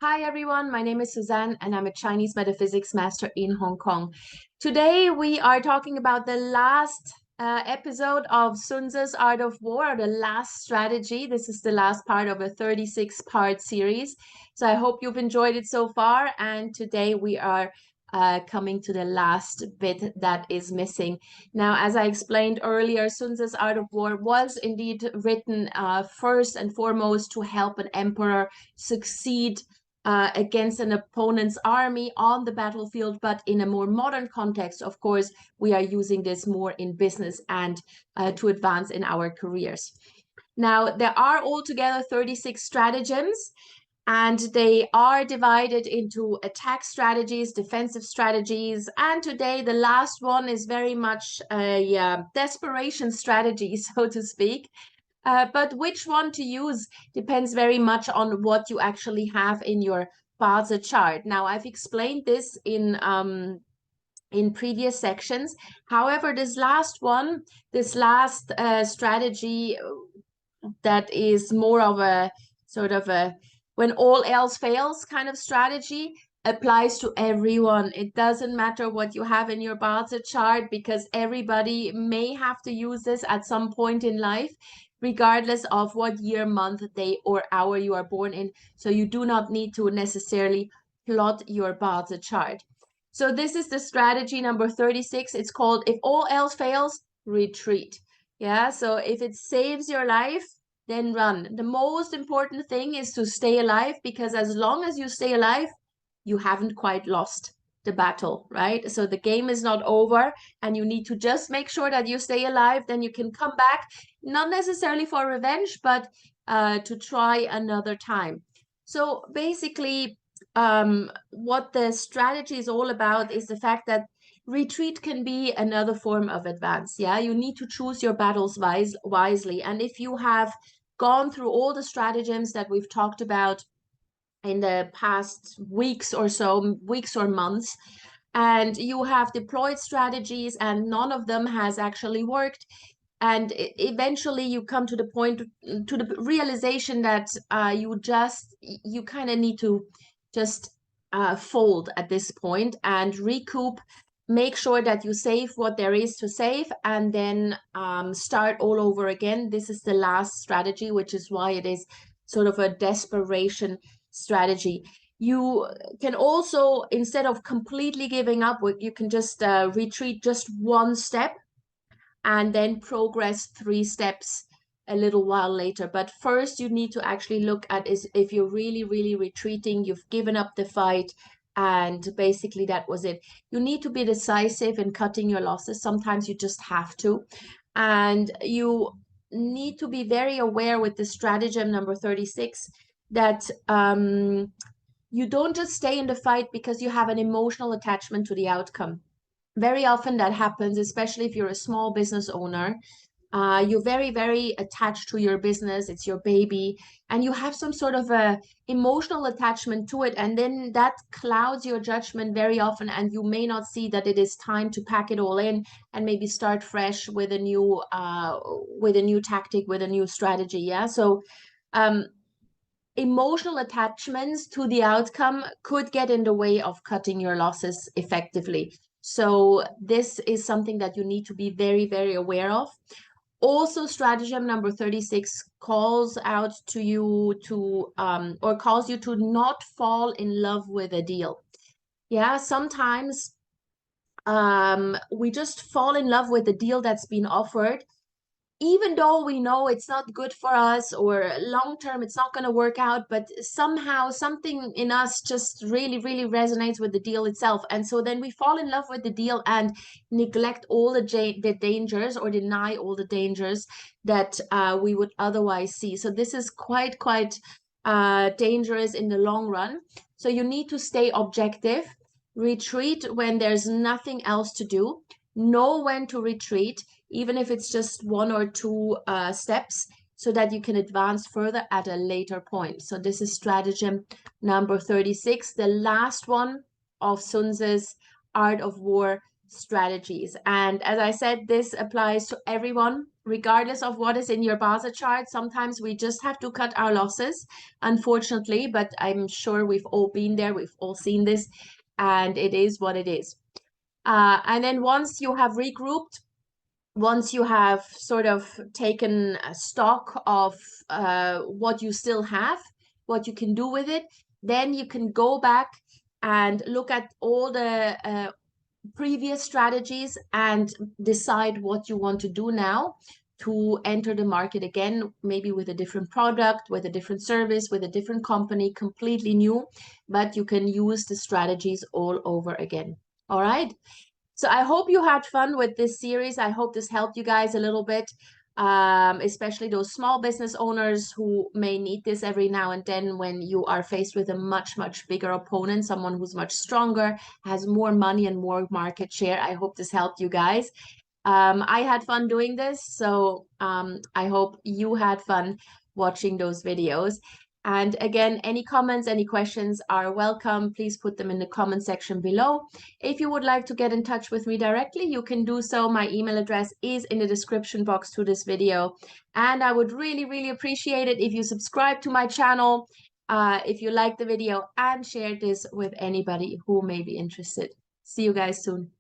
Hi everyone, my name is Suzanne and I'm a Chinese metaphysics master in Hong Kong. Today we are talking about the last episode of Sun Tzu's Art of War, or the last strategy. This is the last part of a 36-part series. So I hope you've enjoyed it so far. And today we are coming to the last bit that is missing. Now, as I explained earlier, Sun Tzu's Art of War was indeed written first and foremost to help an emperor succeed against an opponent's army on the battlefield, but in a more modern context, of course, we are using this more in business and to advance in our careers. Now, there are altogether 36 stratagems, and they are divided into attack strategies, defensive strategies, and today the last one is very much a desperation strategy, so to speak. But which one to use depends very much on what you actually have in your Bazi chart. Now, I've explained this in previous sections. However, this last one, this last strategy that is more of a sort of a when all else fails kind of strategy applies to everyone. It doesn't matter what you have in your Bazi chart because everybody may have to use this at some point in life, regardless of what year, month, day, or hour you are born in. So you do not need to necessarily plot your Bazi chart. So this is the strategy number 36. It's called if all else fails, retreat. Yeah, so if it saves your life, then run. The most important thing is to stay alive, because as long as you stay alive, you haven't quite lost the battle, right? So the game is not over and you need to just make sure that you stay alive. Then you can come back, not necessarily for revenge, but to try another time. So basically, what the strategy is all about is the fact that retreat can be another form of advance. Yeah, you need to choose your battles wisely. And if you have gone through all the stratagems that we've talked about in the past weeks or so, weeks or months, and you have deployed strategies and none of them has actually worked, and eventually you come to the point, to the realization that you kind of need to just fold at this point and recoup, make sure that you save what there is to save, and then start all over again. This is the last strategy, which is why it is sort of a desperation strategy. You can also, instead of completely giving up, you can just retreat just one step and then progress 3 steps a little while later. But first you need to actually look at is if you're really, really retreating, you've given up the fight, and basically that was it. You need to be decisive in cutting your losses. Sometimes you just have to. And you need to be very aware with the stratagem number 36 that you don't just stay in the fight because you have an emotional attachment to the outcome. Very often that happens, especially if you're a small business owner. You're very, very attached to your business. It's your baby, and you have some sort of a emotional attachment to it. And then that clouds your judgment very often, and you may not see that it is time to pack it all in and maybe start fresh with a new tactic, with a new strategy. Yeah. So um, emotional attachments to the outcome could get in the way of cutting your losses effectively. So this is something that you need to be very, very aware of. Also, stratagem number 36 calls out to you to, or calls you to not fall in love with a deal. Yeah, sometimes we just fall in love with the deal that's been offered, even though we know it's not good for us or long term it's not going to work out, but somehow something in us just really, really resonates with the deal itself. And so then we fall in love with the deal and neglect all the dangers, or deny all the dangers that we would otherwise see. So this is quite dangerous in the long run. So you need to stay objective, retreat when there's nothing else to do, know when to retreat, even if it's just 1 or 2 steps, so that you can advance further at a later point. So this is stratagem number 36, the last one of Sun Tzu's Art of War strategies. And as I said, this applies to everyone, regardless of what is in your Bazi chart, sometimes we just have to cut our losses, unfortunately, but I'm sure we've all been there, we've all seen this, and it is what it is. And then once you have regrouped, once you have sort of taken a stock of what you still have, what you can do with it, then you can go back and look at all the previous strategies and decide what you want to do now to enter the market again, maybe with a different product, with a different service, with a different company, completely new, but you can use the strategies all over again. All right. So I hope you had fun with this series. I hope this helped you guys a little bit, especially those small business owners who may need this every now and then when you are faced with a much, much bigger opponent, someone who's much stronger, has more money and more market share. I hope this helped you guys. I had fun doing this, so I hope you had fun watching those videos. And again, any comments, any questions are welcome. Please put them in the comment section below. If you would like to get in touch with me directly, you can do so. My email address is in the description box to this video. And I would really, really appreciate it if you subscribe to my channel, if you like the video, and share this with anybody who may be interested. See you guys soon.